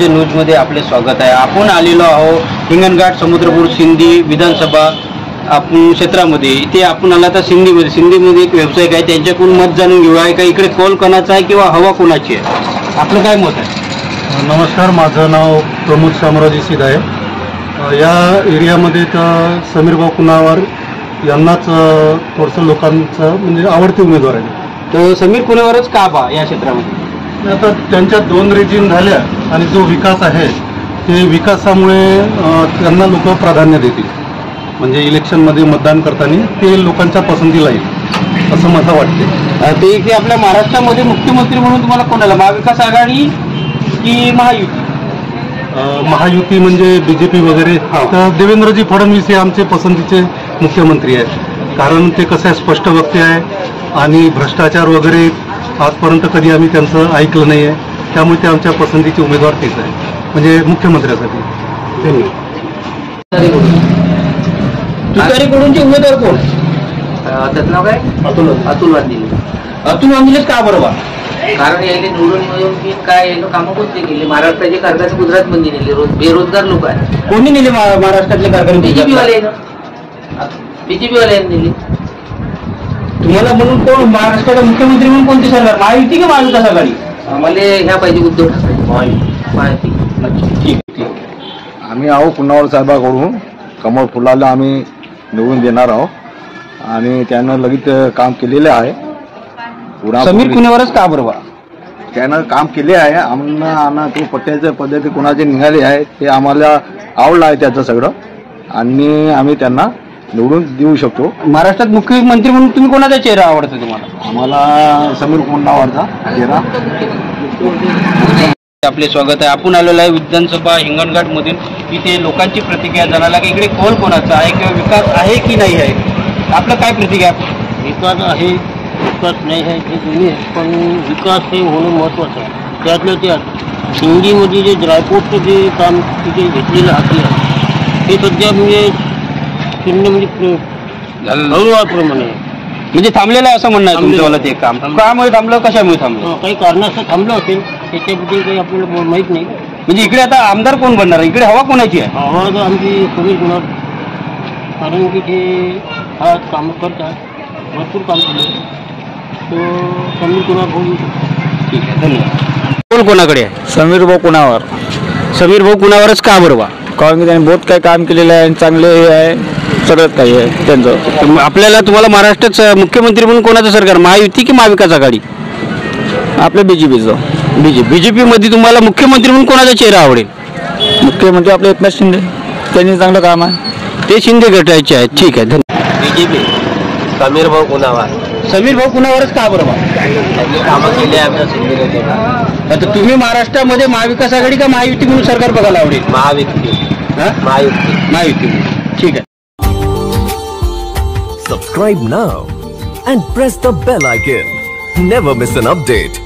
राज्य न्यूजमध्ये आपले स्वागत आहे। आपण आलेलो आहोत हिंगणघाट समुद्रपूर सिंधी विधानसभा आपण क्षेत्रामध्ये। इथे आपण आला तर सिंधीमध्ये एक व्यावसायिक आहे, त्यांच्याकडून मत जाणून घेऊया का इकडे कौल कोणाचा आहे किंवा हवा कोणाची आहे, आपलं काय मत आहे? नमस्कार, माझं नाव प्रमोद शामराव सीद आहे। या एरियामध्ये तर समीरभाऊ कुणावार यांनाच थोडंसं लोकांचं म्हणजे आवडते उमेदवार आहे। तर समीर कुणावारच का बा या क्षेत्रामध्ये? आता त्यांच्या 2 रेजिम झाल्या आणि जो विकास आहे ते विकासामुळे त्यांना लोक प्राधान्य देतील, म्हणजे इलेक्शनमध्ये मतदान करताना ते लोकांच्या पसंतीला येईल असं मला वाटते। ते इथे आपल्या महाराष्ट्रामध्ये मुख्यमंत्री म्हणून तुम्हाला कोणाला, महाविकास आघाडी की महायुती? महायुती म्हणजे BJP वगैरे। तर देवेंद्रजी फडणवीस हे आमचे पसंतीचे मुख्यमंत्री आहेत, कारण ते कसं आहे स्पष्ट वक्ते आहे आणि भ्रष्टाचार वगैरे आजपर्यंत कधी आम्ही त्यांचं ऐकलं नाही आहे, त्यामुळे ते आमच्या पसंतीचे उमेदवार तेच आहे म्हणजे मुख्यमंत्र्यासाठी। तुतारीकडूनचे उमेदवार कोण? त्याचं नाव काय? अतुल वांदिलेच का बरोबर? कारण यायले निवडून की काय यायला कामं कोणते केले? महाराष्ट्राचे कारखाने गुजरातमध्ये नेले, बेरोजगार लोक आहेत। कोणी नेले महाराष्ट्रातले कारखाने? BJP वाले नेले। तुम्हाला म्हणून कोण महाराष्ट्राचा मुख्यमंत्री म्हणून कोणते सरकार, महायुती की महाविकास आघाडी? आम्हाला ह्या पाहिजे उद्धव ठाकरे महायुती। ठीक। आम्ही आहो कुणावार साहेबाकडून कमळ फुलाला आम्ही निवडून देणार आहोत आणि त्यानं लगेच काम केलेले आहे। समीर कुणावारच का बरोबर? त्यानं काम केले आहे, आम्हाला तो पट्ट्याच्या पद्धती कोणाचे निघाले आहे ते आम्हाला आवडलं आहे त्याचं सगळं, आणि आम्ही त्यांना निवडून देऊ शकतो। महाराष्ट्रात मुख्यमंत्री म्हणून तुम्ही कोणाचा चेहरा आवडतो तुम्हाला? आम्हाला समीर कुणावारचा चेहरा। आपले स्वागत आहे। आपण आलेलो आहे विधानसभा हिंगणघाट मधून। इथे लोकांची प्रतिक्रिया जाणायला की इकडे कौल कोणाचा आहे किंवा विकास आहे की नाही आहे, आपलं काय प्रतिक्रिया? विकास आहे, विकास नाही आहे हे दोन्ही आहे, पण विकास हे होणं महत्त्वाचं आहे। त्यातलं त्यात हिंदीमध्ये जे ड्रायपोर्टचं जे काम तिथे घेतलेलं हाती आहे ते सध्या म्हणजे शून्य म्हणजे हळूवारप्रमाणे म्हणजे थांबलेलं आहे असं म्हणणं आहे तुमचं? ते काम कामुळे थांबलं, कशामुळे थांबलं? काही कारणास्तव थांबलं असेल, त्याच्याबद्दल काही आपल्याला माहीत नाही। म्हणजे इकडे आता आमदार कोण बनणार, इकडे हवा कोणाची आहे? हवा तर आमची समीर कुणावार, कारण की ते हा काम करतात, भरपूर काम केलं, तो समीर कुणावार होऊ शकतो। ठीक आहे, धन्यवाद। कोण कोणाकडे आहे? समीरभाऊ कुणावार। समीरभाऊ कुणावारच का बरोबर? कारण की त्यांनी बहुत काही काम केलेलं आहे, चांगले हे आहे, सगळंच काही आहे त्यांचं। आपल्याला तुम्हाला महाराष्ट्रात मुख्यमंत्री म्हणून कोणाचं सरकार, महायुती की महाविकास आघाडी? आपल्या BJPचं। BJP मध्ये तुम्हाला मुख्यमंत्री म्हणून कोणाचा चेहरा आवडेल? मुख्यमंत्री आपले एकनाथ शिंदे, त्यांनी चांगलं काम आहे, ते शिंदे गटाचे आहेत। ठीक आहे, धन्यवाद। BJP समीरभाऊ कुणावार। समीरभाऊ कुणावारच का बरोबर? कामं केले आमच्या सिंधी। आता तुम्ही महाराष्ट्रामध्ये महाविकास आघाडी का महायुती म्हणून सरकार बघायला आवडेल? महायुती। ठीक आहे। Subscribe now and press the bell icon. Never miss an update.